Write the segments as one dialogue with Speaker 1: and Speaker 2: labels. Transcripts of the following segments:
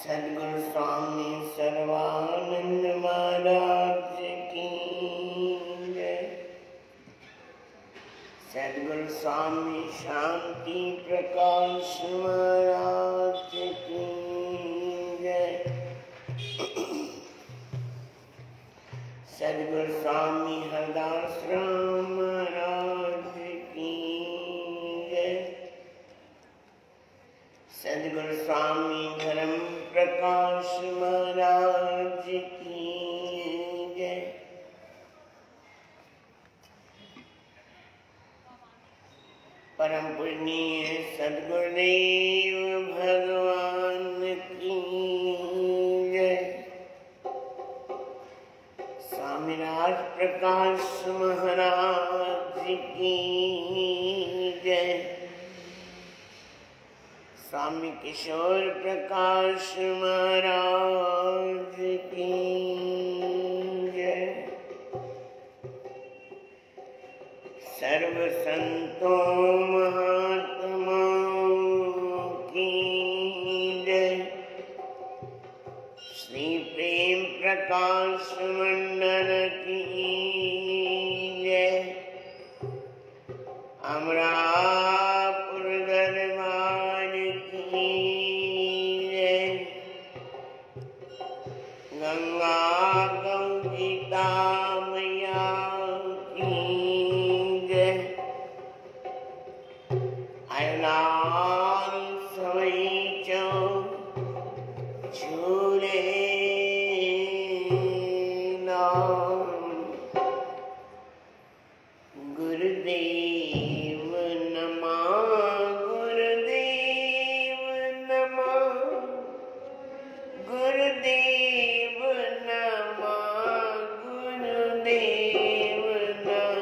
Speaker 1: सद्गुरु स्वामी सर्वानंद महाराज की जय। सद्गुरु स्वामी शांति प्रकाश महाराज की जय। सद्गुरु स्वामी हरदास राम महाराज की जय। सद्गुरु स्वामी धर्म प्रकाश महाराज की जय। परम पूजनीय सद्गुरुदेव भगवान की जय। स्वामीनाथ प्रकाश महाराज की जय। स्वामी किशोर प्रकाश महाराज की जय। सर्व संतों महात्माओं की जय। श्री प्रेम प्रकाश मंडल की जय। अमरापुर दरबार की जय। गंगा गौरीता मैया की जय। अयलाल सवई चौ झूले गुरुदेव नमः। गुरुदेव नमः। गुरुदेव नमः। गुरुदेव नमः।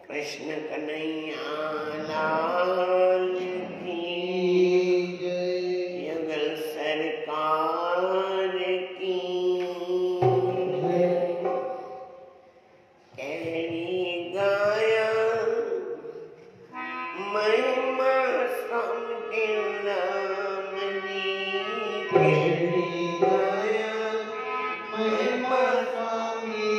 Speaker 1: कृष्ण कन्हैया लाल की जय। युगल सरकार की जय। कहरी गाया महिमा स्वामी राम जी। कहरी गाया महिमा स्वामी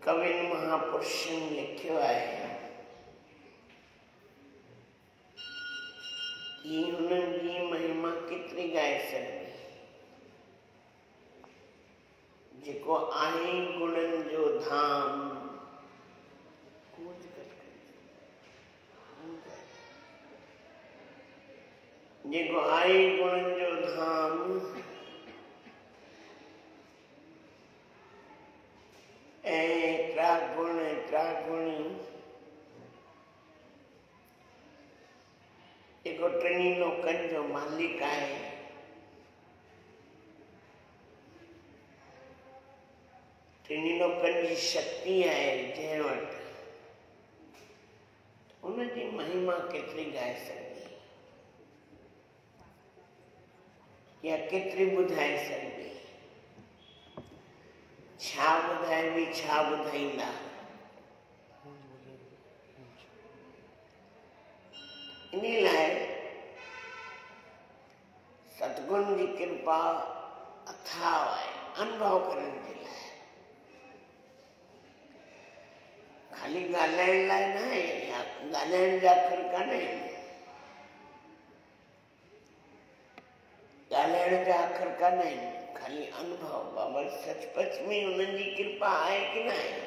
Speaker 1: कविन महापुरुषन लिखियो आहे कि हुननि जी महिमा केतिरी ॻाए सघंदी जेको आहे गुणनि जो धाम जेको आहे गुणनि जो धाम ऐं त्रागुण त्रागुणी जेको टिनी लोकनि जो मालिक आहे, टिनी लोकनि जी शक्ति आहे जंहिं वटि, उनजी महिमा केतिरी ॻाए सघंदी या केतिरी ॿुधाए सघंदी? छा ॿुधाइबी, छा ॿुधाईंदा? इन लाइ सतगुरु जी कृपा अथाह आहे अनुभव करण जे लाइ। खाली ॻाल्हाइण लाइ न आहे, या ॻाल्हाइण जा अखर कान आहिनि, ॻाल्हाइण जा अखर कान आहिनि, खाली अनुभव। बाबा सचपच में उन्हनि जी कृपा आहे कि न आहे?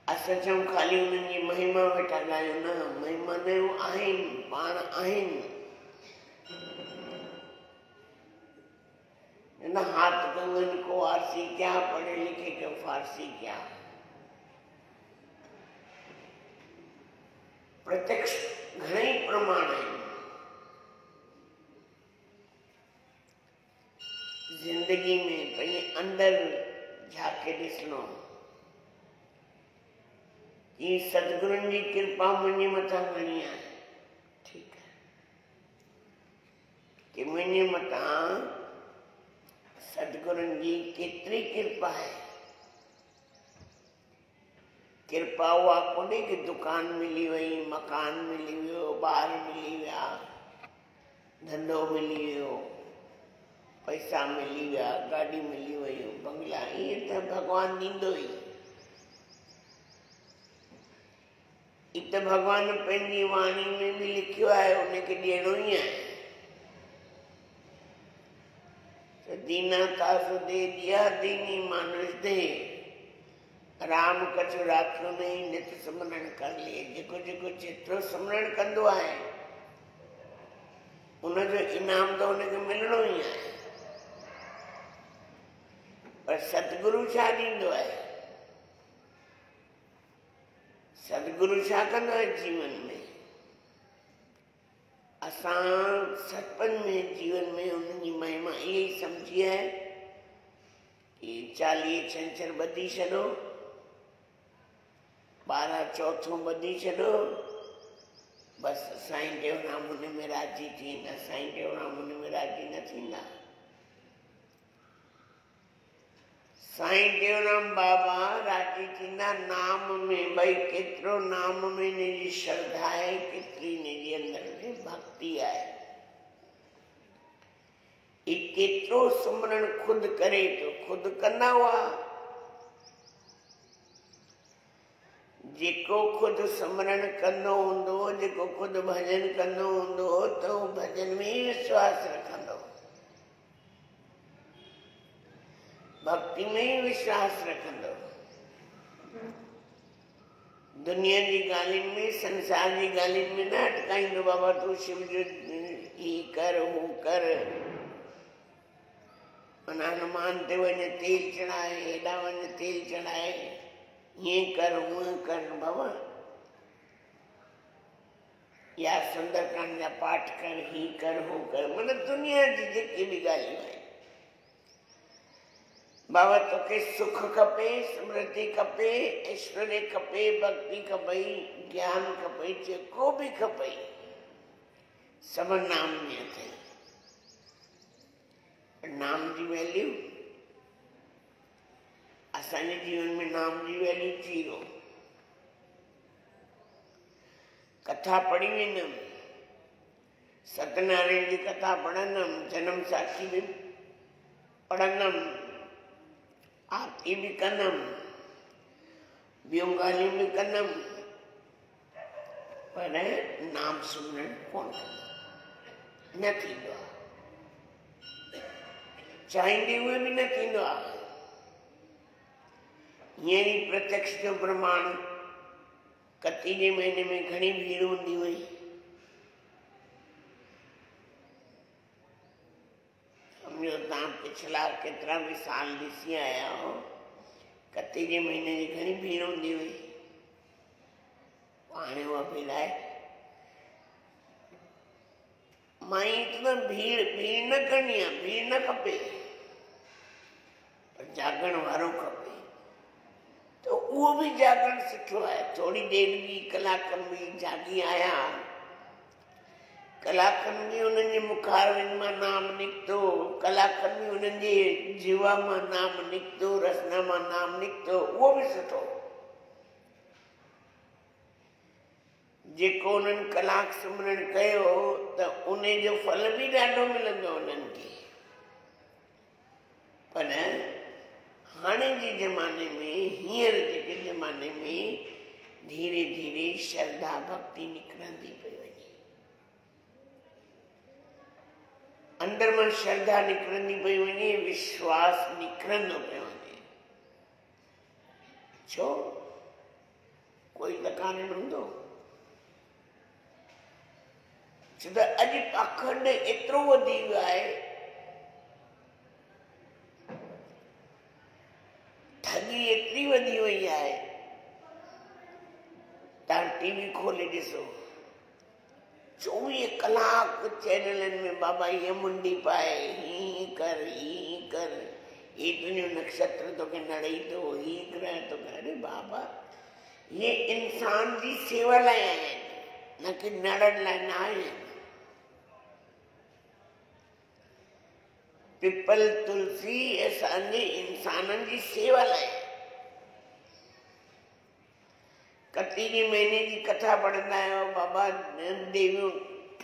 Speaker 1: असां चऊं खाली उन्हनि जी महिमा वेठा ॻाल्हायूं, न, महिमा न आहिनि, पाण आहिनि। न हाथ कंगन को आरसी क्या, पढ़े लिखे के फारसी क्या। प्रत्यक्ष घणे प्रमाण आहिनि। जिंदगी में पंहिंजे अंदर झाके ॾिसणो कि सतगुरुनि जी कृपा मुंहिंजे मथां घणी आहे, ठीकु आहे, कि मुंहिंजे मथां सतगुरुनि जी केतिरी कृपा आहे। कृपा उहा कोन्हे कि दुकान मिली वई, मकान मिली वियो, ॿार मिली विया, धंधो मिली वियो, पैसा मिली विया, गाॾी मिली वई, बंगला, इहे त भॻवानु ॾींदो ई। इ त भॻवान पंहिंजी वाणी में बि लिखियो आहे, उनखे ॾियणो ई आहे। दीना तासु दे दिया, दीनी मानुष दे, राम कछु राखियो नहीं, नित सिमरन कर लिए। जेको जेको जेतिरो सिमरन कंदो आहे, उनजो इनाम त उनखे मिलणो ई आहे। पर सतगुरु छा ॾींदो आहे? सतगुरु छा कंदो आहे जीवन में? असां सचपच में जीवन में उनजी महिमा इहे ई सम्झी आहे कि 40 छंछर ॿधी छॾो, 12 चौथों ॿधी छॾो, बसि साईं टेऊंराम उन में राज़ी थींदा। साईं टेऊंराम उन में राज़ी न थींदा। साईं टेऊंराम बाबा राज़ी थींदा नाम में। भई केतिरो नाम में हिनजी श्रद्धा आहे, केतिरी हिनजे अंदर में भक्ति आहे। ही केतिरो सुमरन खुदि करे थो, खुदि कंदा हुआ। जेको खुदि सुमरन कंदो हूंदो, जेको खुदि भॼन कंदो हूंदो, त उहो भॼन में ई विश्वास रखंदो, भक्ति में ही विश्वास रखंदो। दुनिया जी ॻाल्हियुनि में, संसार जी ॻाल्हियुनि में न अटकाईंदो। बाबा तूं शिव जो ही कर, हू कर, माना हनुमान ते वञ तेल चढ़ाए, हेॾा वञ तेल चढ़ाए, हीअं कर, हूअं कर। बाबा या सुंदरकांड जा पाठ कर, ही कर, हू कर, माना दुनिया जी जेकी बि ॻाल्हियूं आहिनि। बाबा तोखे सुख खपे, स्मृति खपे, ऐश्वर्य खपे, भक्ति खपई, ज्ञान खपई, जेको बि खपई, सभु नाम में अथई। नाम जी वैल्यू, असांजे जीवन में नाम जी वैल्यू जीरो। कथा पढ़ी वेंदुमि, सत्यनारायण जी कथा पढ़ंदुमि, जन्म साखी बि पढ़ंदुमि, आरती बि कंदुमि, ॿियूं ॻाल्हियूं बि कंदुमि, पर नाम सुमरन कोन कंदुमि, न थींदो आहे। चाहींदे हुए बि न थींदो आहे। हींअर ई प्रत्यक्ष जो प्रमाण, कती जे महीने में घणी भीड़ हूंदी हुई। सम्झो तव्हां पिछला केतिरा बि साल ॾिसी आया हो, कती जे महीने जी घणी भीड़ हूंदी हुई। पाणी में पिलाए। माई इतना भीड़ न करनी आहे, भीड़ न खपे, पर जागण वारो खपे। तो वो भी जागरण सुठो आहे। थोड़ी देर भी, कलाकनि में जागी आया, कलाकनि में उन्हनि जे मुखारविंद मां नाम निकितो, कलाकनि में उन्हनि जे जीवा मां नाम निकितो, रसना मां नाम निकितो, उहो भी सुठो। जेको उन्हनि कलाक सिमरन कयो त उन जो फल भी ॾाढो मिलंदो उन्हनि खे। पर हाणे जे ज़माने में, हींअर जे ज़माने में धीरे धीरे श्रद्धा भक्ति निकिरंदी पई वञे। अंदर मां श्रद्धा निकिरंदी पई वञे, विश्वास निकिरंदो पियो वञे। छो? कोई त कारण हूंदो। छो त अॼु पाखंड एतिरो वधी वियो आहे, ठगी एतिरी वधी वई आहे। तव्हां टीवी खोले ॾिसो, 24 कलाक चैनलनि में बाबा ये मुंडी पाए, ही कर, ये तुंहिंजो नक्षत्र तोखे नड़ई थो, ही ग्रह तो। अरे बाबा, ये इंसान जी सेवा लाइ आहिनि, न कि नड़न लाइ न आहिनि। पिपल तुलसी असांजे इंसाननि जी सेवा लाइ। कती जे महीने जी कथा पढ़ंदा आहियो, बाबा देवियूं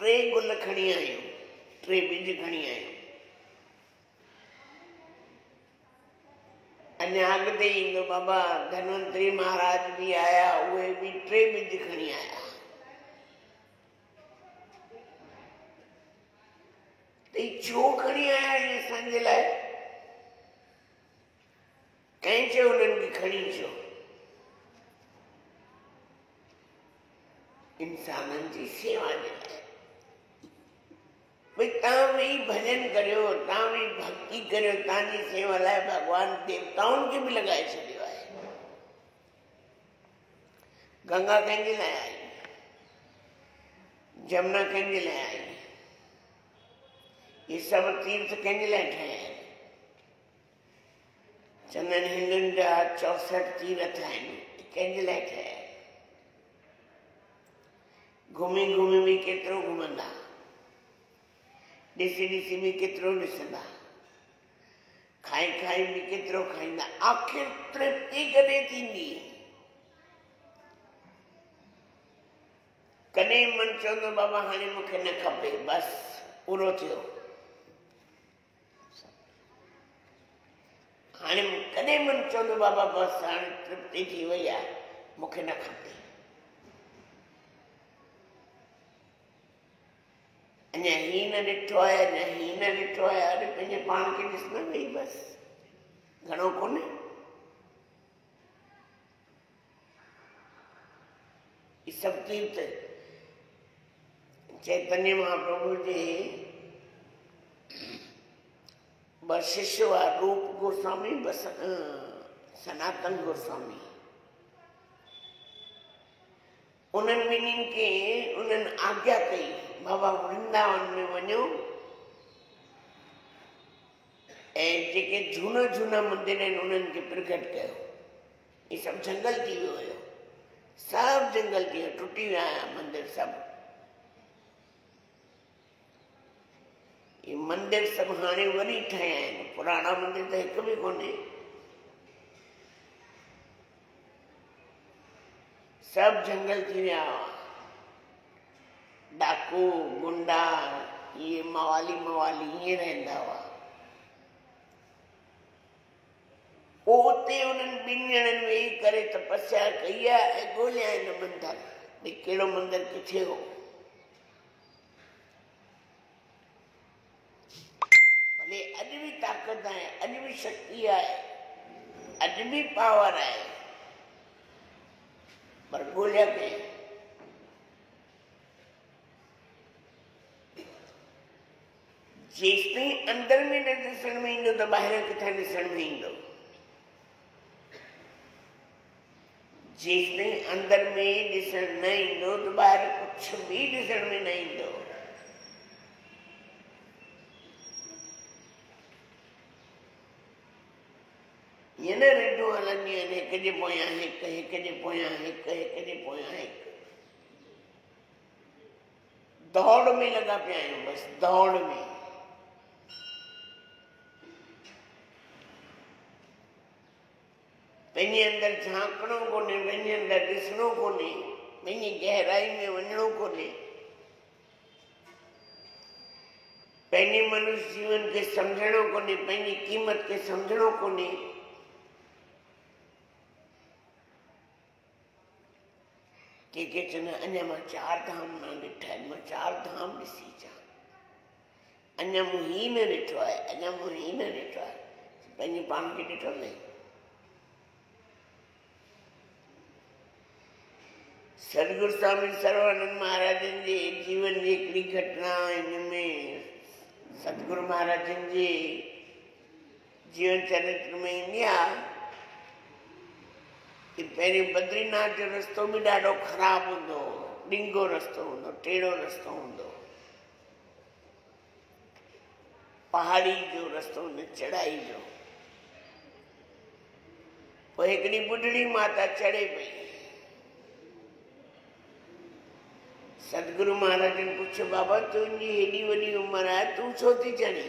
Speaker 1: 3 गुल खणी आयूं, 3 बिज खणी आयूं। अञा अॻिते ईंदो बाबा धन्वंतरी महाराज भी आया, उहे भी 3 बिज खणी आया। छो खणी आया ये असांजे लाइ? कंहिं चयो उन्हनि खे खणी छो? इंसाननि जी सेवा जे लाइ। भई तव्हां वेही भजन करियो, तव्हां वेही भक्ति करियो, तव्हांजी सेवा लाइ भगवान देवताउनि खे भी लॻाए छॾियो आहे। गंगा कंहिंजे लाइ आई? जमुना कंहिंजे लाइ आई? ये सब तीर्थ कंहिंजे लाइ ठहिया आहिनि? चंदन हिंदुनि जा 64 तीर्थ आहिनि, कंहिंजे लाइ ठहिया आहिनि? घुमी घुमी भी केतिरो घुमंदा, ॾिसी ॾिसी भी केतिरो ॾिसंदा, खाई खाई भी केतिरो खाईंदा। आखिर तृप्ति कॾहिं थींदी? कॾहिं मन चवंदो बाबा हाणे मूंखे न खपे, बस पूरो थियो। हाणे कॾहिं मन चवंदो बाबा बस हाणे तृप्ति थी वई आहे, मूंखे न खपे। अञा ही न ॾिठो आहे, अञा ही न ॾिठो आहे। अरे पंहिंजे पाण खे ॾिस न भई, बस घणो कोन्हे। ये सब तीर्थ चैतन्य महाप्रभु जे ब शिष्य हुआ, रूप गोस्वामी, सनातन गोस्वामी। उन्हनि ॿिन्हिनि खे उन्हनि आज्ञा कई, बाबा वृंदावन में वञो ऐं जेके झूना झूना मंदिर आहिनि उन्हनि खे प्रकट कयो। ये सब जंगल थी वियो हुयो, सब जंगल थी वियो, टुटी विया मंदिर सब। ये मंदिर सब हाणे वरी ठहिया आहिनि, पुराणा मंदिर त हिकु बि कोन्हे। सब जंगल थी विया हुआ, डाकू गुंडा ये मवाली ईअं रहंदा हुआ। पोइ उते उन्हनि 2 ॼणनि वेही करे तपस्या कई आहे ऐं ॻोल्हिया आहिनि मंदर, भई कहिड़ो मंदर किथे हो। भले अॼु भी ताक़त आहे, अॼु भी शक्ति आहे, अॼु भी पावर आहे, पर ॻोल्हिया कई। जेसिताईं अंदर में न ॾिसण में ईंदो त ॿाहिरि किथां ॾिसण में ईंदो। जेसिताईं अंदर में ॾिसण न ईंदो त ॿाहिरि कुझु बि ॾिसण में न ईंदो। ईअं न रिढूं हलंदियूं आहिनि, हिक जे पोयां हिकु, हिक जे पोयां हिकु, हिक जे पोयां हिकु, दौड़ में लॻा पिया आहियूं, बसि दौड़ में। पंहिंजे अंदरि झांकणो कोन्हे, पंहिंजे अंदरि ॾिसणो कोन्हे, पंहिंजी गहराई में वञणो कोन्हे, पंहिंजे मनुष्य जीवन खे सम्झणो कोन्हे, पंहिंजी क़ीमत खे सम्झणो कोन्हे। के चवंदा अञा मां 4 धाम न ॾिठा आहिनि, मां 4 धाम ॾिसी अचां, अञा मूं हीउ न ॾिठो आहे, अञा मूं हीउ न ॾिठो आहे। पंहिंजे पाण खे ॾिठो न। सतगुरु स्वामी सर्वानंद महाराजन जे जीवन जी हिकिड़ी घटना इनमें सतगुरु महाराजन जे जीवन चरित्र में ईंदी आहे कि पहिरीं बद्रीनाथ जो रस्तो बि ॾाढो ख़राबु हूंदो, ॾिंगो रस्तो हूंदो, टेढ़ो रस्तो हूंदो, पहाड़ी जो रस्तो हूंदो, चढ़ाई जो। पोइ हिकिड़ी ॿुढड़ी माता चढ़े पई। सतगुरु महाराजन पुछियो, बाबा तुंहिंजी हेॾी वॾी उमिरि आहे, तूं छो थी चढ़ी?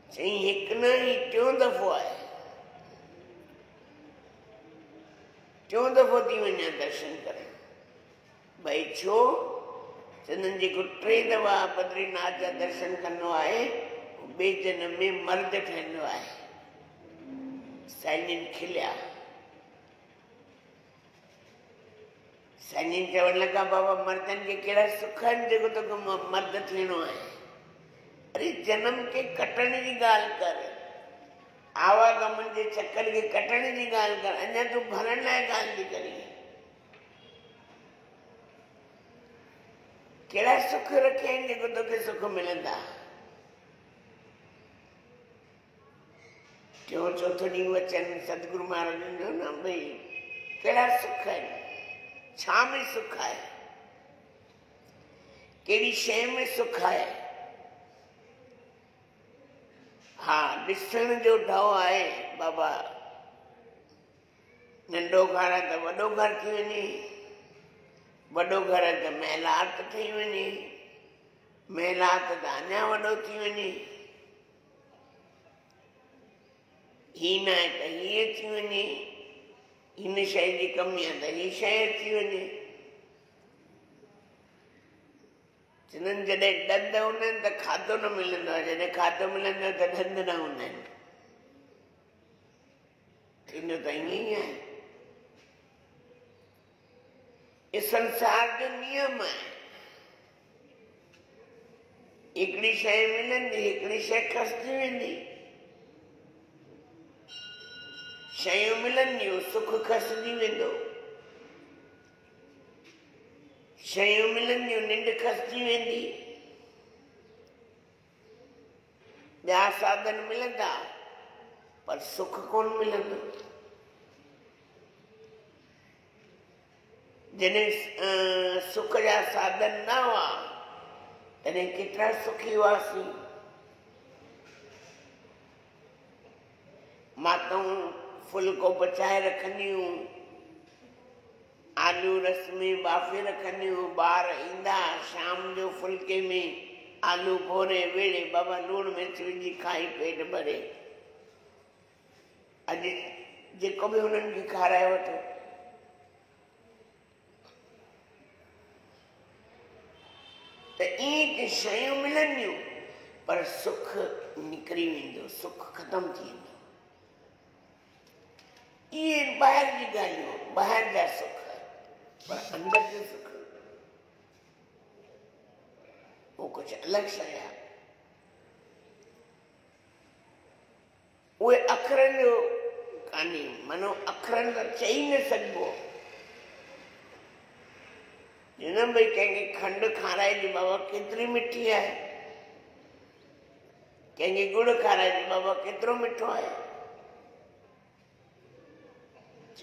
Speaker 1: चई हिकु न, ही टियों दफ़ो आहे, टियों दफ़ो थी वञा दर्शन करण। भई छो? चवंदनि जेको 3 दफ़ा बद्रीनाथ जा दर्शन कंदो आहे ॿिए जनम में मर्द ठहंदो आहे। साईं खिलिया। साईं चवण लॻा, बाबा मर्दनि खे कहिड़ा सुख आहिनि जेको तोखे मर्द थियणो आहे? अरे जनम खे कटण जी ॻाल्हि कर, आवागमन जे चक्कर खे कटण जी ॻाल्हि कर, अञा तूं भरण लाइ ॻाल्हि थी करीं। कहिड़ा सुख रखिया आहिनि जेको तोखे सुख मिलंदा? टियों चौथो ॾींहुं वचन सतगुरु महाराजन जो न, भई कहिड़ा सुख आहिनि, छा में सुख आहे, कहिड़ी शइ में सुख आहे? हा, ॾिसण जो ढव आहे बाबा। नंढो घर आहे त वॾो घर थी वञे, वॾो घर आहे त महिलात ठही वञे, महिलात त अञा वॾो थी वञे, हीअ न आहे त हीअ थी वञे, हिन शइ जी कमी आहे त हीअ शइ अची वञे। चवंदनि जॾहिं ॾंद हूंदा आहिनि त खाधो न मिलंदो आहे, जॾहिं खाधो मिलंदो आहे त ॾंद न हूंदा आहिनि। थींदो त ईअं ई आहे। ये संसार जो नियम आहे। हिकिड़ी शइ मिलंदी, हिकिड़ी शइ खसजी वेंदी। शयूं मिलंदियूं, सुख खसजी वेंदो। शयूं मिलंदियूं, निंड खसजी वेंदी। ॿिया साधन मिलंदा पर सुख कोन मिलंदो। जॾहिं सुख जा साधन न हुआ तॾहिं केतिरा सुखी हुआसीं। माताऊं फुल्को पचाए रखंदियूं, आलू रस में बाफ़े रखंदियूं, ॿार ईंदा शाम जो फुल्के में आलू भोरे वेड़े बाबा लूण मिर्च विझी खाई पेट भरे। अॼु जेको बि हुननि खे खाराए वठो। त ईअं शयूं मिलंदियूं पर सुख निकिरी वेंदो, सुख ख़तम थी वेंदो। इहे ॿाहिरि जी ॻाल्हियूं, ॿाहिरि जा सुख, पर अंदर जो सुख वो कुछ अलग शइ आहे। उहे अखरनि जो कान्हे, मानो अखरनि त चई न सघिबो। न भई कंहिंखे खंडु खाराइजी बाबा केतिरी मिठी आहे, कंहिंखे गुड़ खाराइजी बाबा केतिरो मिठो आहे।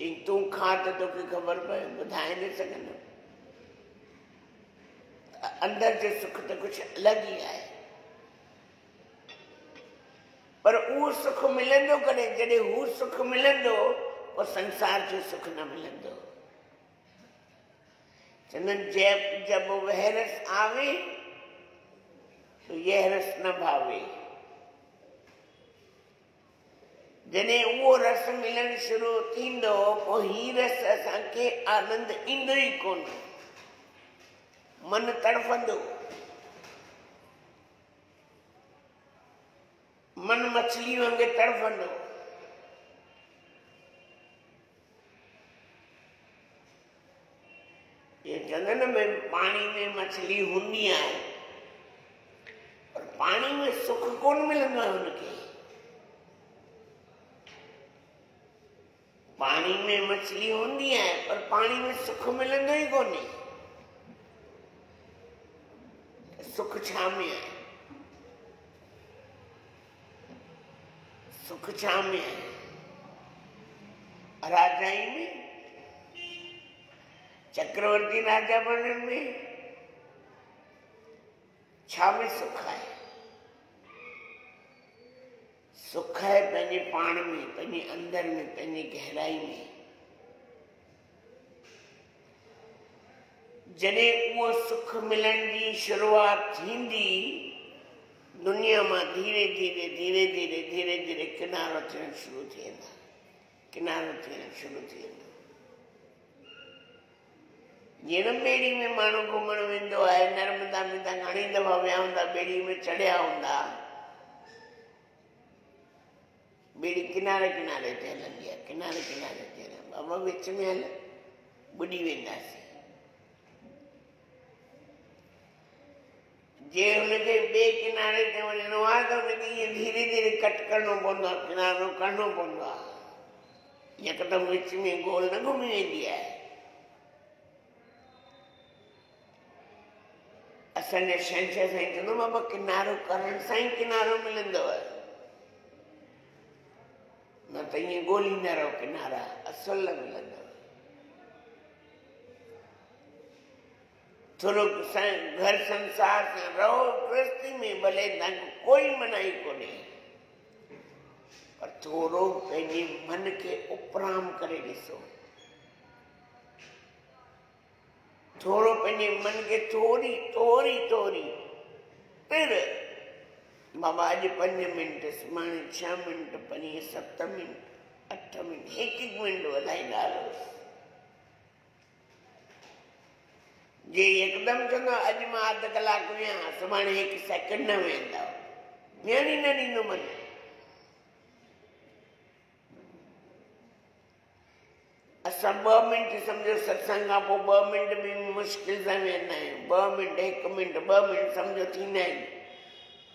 Speaker 1: चई तूं खा त तोखे ख़बर पए, ॿुधाए न सघंदो। अंदर जो सुख तो कुछ अलग ही है। पर वो सुख मिलंदो कॾहिं जॾहिं हू सुख मिलंदो और संसार जो सुख न मिलंदो। चंदन जब वह रस आवे तो यह रस न भावे। जॾहिं उहो रस मिलण शुरू थींदो पोइ ही रस असांखे आनंद ईंदो ई कोन। मन तड़फंदो, मन मछली वांगुरु तड़फंदो। ये चंदन में पानी में मछली हूंदी आहे पर पानी में सुख कोन मिलंदो आहे उनखे। पानी में मछली हूंदी आहे पर पानी में सुख मिलंदो ई कोन्हे। सुख छा में है? सुख छा में है? राजाई में, चक्रवर्ती राजा बनने में छा में सुख है? सुख है पंहिंजे पाण में, पंहिंजे अंदर में, पंहिंजे गहराई में। जॾहिं उहो सुख मिलण जी शुरूआत थींदी दुनिया में धीरे धीरे धीरे धीरे धीरे धीरे किनारो थियण शुरू थी वेंदा। किनारो थियण शुरू थी वेंदो। जीअं ॿेड़ी में माण्हू घुमण वेंदो आहे, नर्मदा में तव्हां घणी दफ़ा विया हूंदा, ॿेड़ी में चढ़िया हूंदा। ॿेड़ी किनारे किनारे ते हलंदी आहे, किनारे किनारे ते हलंदी। बाबा विच में हल, बुॾी वेंदासीं। जे हुनखे ॿिए किनारे ते वञिणो आहे त हुनखे ईअं धीरे धीरे कट करणो पवंदो आहे, किनारो करणो पवंदो आहे। यकदमि विच में गोल न घुमी वेंदी आहे। असांजा शहंशाह साईं चवंदो बाबा किनारो करण सां ई किनारो मिलंदव, न त ईअं ॻोल्हींदा रहो किनारा, असुल न मिलंदव। थोरो घर संसार सां रहो गृहस्थी में, भले तव्हांखे कोई मनाई कोन्हे, पर थोरो पंहिंजे मन खे उपराम करे ॾिसो। थोरो पंहिंजे मन खे थोरी थोरी थोरी फिर बाबा अॼु 5 मिंट, सुभाणे 6 मिंट, 5 7 मिंट, 8 मिंट, हिकु मिंट वधाईंदा रहो। जे एकदम चवंदो अॼु मां अधु कलाक वियां, सुभाणे 1 सेकंड न वेंदा, वियण ई न ॾींदो मन। असां 2 मिंट सम्झो सत्संग खां पोइ 2 मिंट बि मुश्किल सां वेहंदा आहियूं। 2 मिंट, 1 मिंट, 2 मिंट सम्झो थींदा आहिनि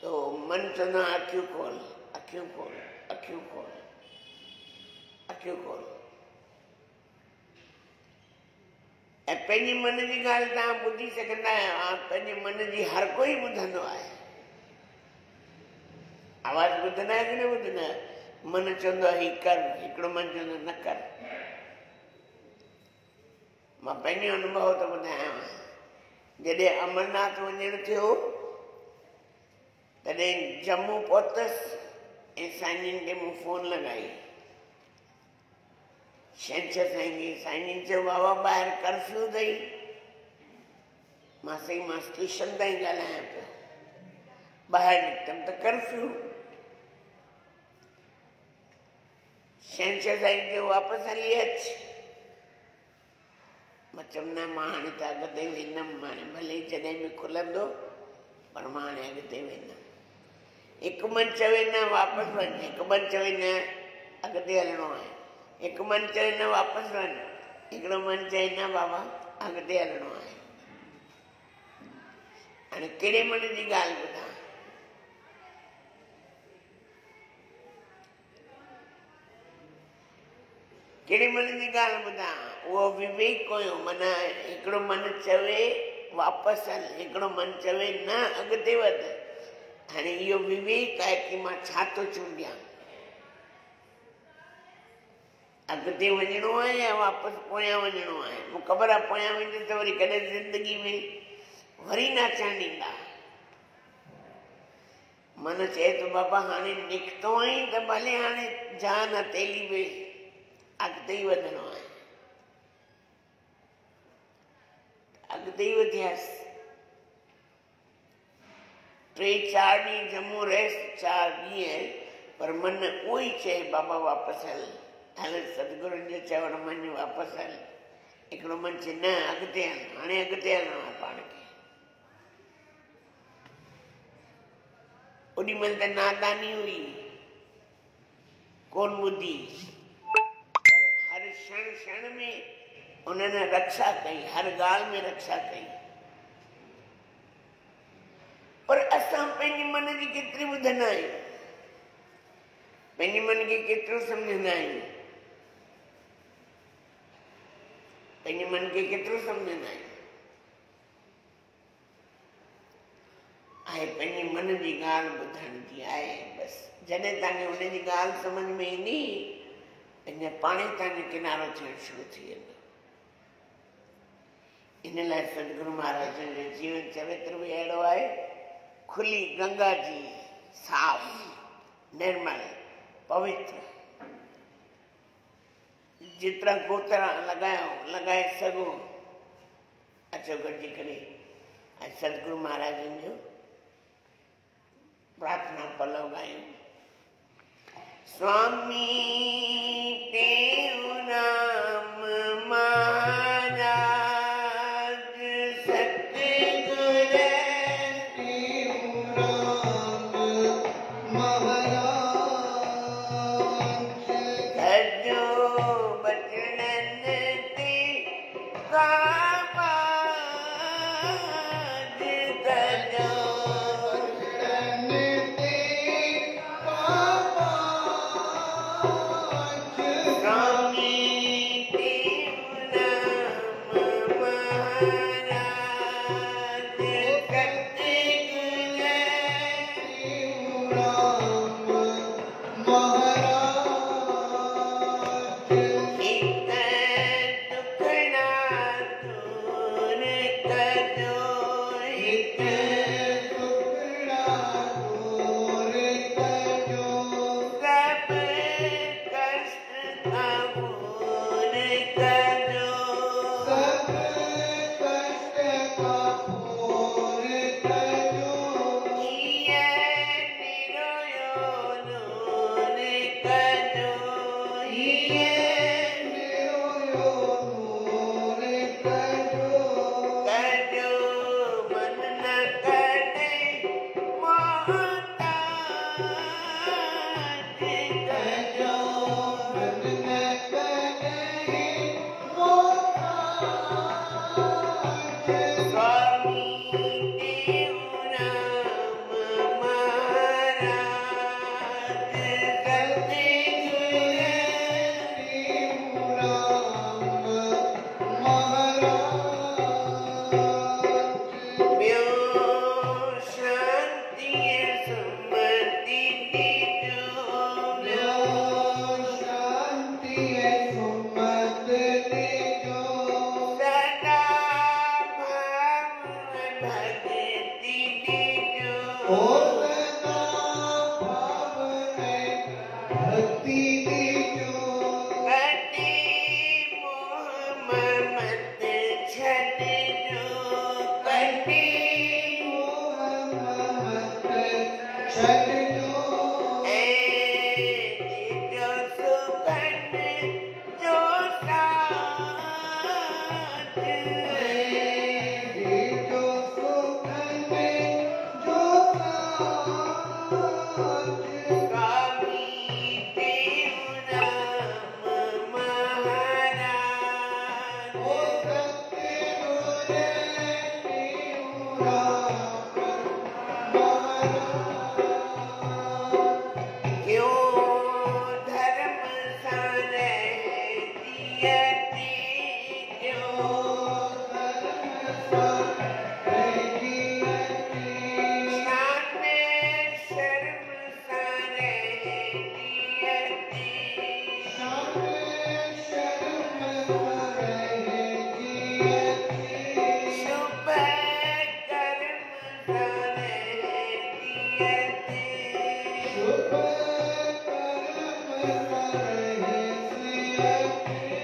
Speaker 1: तो मन चवंदो आहे अखियूं खोल, अखियूं खोल, अखियूं खोल, अखियूं खोल। ऐं पंहिंजे मन जी ॻाल्हि तव्हां ॿुधी सघंदा आहियो। पंहिंजे मन जी हर कोई ॿुधंदो आहे। आवाज़ ॿुधंदा आहियो की न ॿुधंदा आहियो? मन चवंदो आहे हीउ कर, हिकिड़ो मन चवंदो न कर। मां पंहिंजो अनुभव थो ॿुधायां। जॾहिं अमरनाथ वञणु थियो तॾहिं जम्मू पहुतसि ऐं साईं खे मूं फ़ोन लॻाई। शहंशाह साईं खे। साईं चयो बाबा ॿाहिरि कर्फ्यू अथई। मां साईं मां स्टेशन ताईं ॻाल्हायां पियो। ॿाहिरि निकितमि त कर्फ्यू। शहंशाह साईं चयो वापसि हली अच। मां चयुमि न मां हाणे त अॻिते वेंदमि, हाणे भले जॾहिं बि खुलंदो पर मां हाणे अॻिते वेंदमि। हिकु मन चवे न वापसि वञ, हिकु मन चवे न अॻिते हलणो आहे, हिकु मन चवे न वापसि वञ, हिकिड़ो मन चवे न बाबा अॻिते हलणो आहे। हाणे कहिड़े मन जी ॻाल्हि ॿुधां? कहिड़े मन जी ॻाल्हि ॿुधां? उहो विवेक हुयो। माना हिकिड़ो मन चवे वापसि हल, हिकिड़ो मन चवे न अॻिते वध। हाणे इहो विवेक आहे कि मां छा थो चूंडियां। अॻिते वञिणो आहे या वापसि पोयां वञिणो आहे? मूंखे ख़बर आहे पोयां वेंदे त वरी कॾहिं ज़िंदगी में वरी न अचणु ॾींदा। मन चए थो बाबा हाणे निकितो आई त भले हाणे जान हथेली बि अॻिते ई वधणो आहे, अॻिते ई वधियासीं। 3-4 ॾींहं जम्मू रहियसि, 4 ॾींहं, पर मन उहो ई चए बाबा वापसि हल, हल सतगुरुनि जो चवण मन वापसि हल। हिकिड़ो मन चए न अॻिते हल, हाणे अॻिते हलणो आहे पाण खे। ओॾी महिल त नादानी हुई, कोन ॿुधी, पर हर क्षण क्षण में उन्हनि रक्षा कई, हर ॻाल्हि में रक्षा कई। पर असां पंहिंजे मन जी केतिरी ॿुधंदा आहियूं, पंहिंजे मन खे केतिरो सम्झंदा आहियूं, पंहिंजे मन खे केतिरो सम्झंदा आहियूं। आहे पंहिंजे मन जी ॻाल्हि ॿुधण जी आहे बसि। जॾहिं तव्हांखे हुनजी ॻाल्हि सम्झ में ईंदी, अञा पाण ई तव्हांजो किनारो थियणु शुरू थी वेंदो। इन लाइ सतगुरु महाराज जो जीवन चरित्र बि अहिड़ो आहे, खुली गंगा जी, साफ़, निर्मल, पवित्र। जेतिरा गोतरा लॻाए सघो, अचो गॾिजी करे अॼु सतगुरु महाराजनि जो प्रार्थना पलव गायूं। स्वामी टेऊ नाम महाराज, सतगुरु टेऊ नाम महाराज, सजो बचनन ते काबाज, सजो
Speaker 2: रे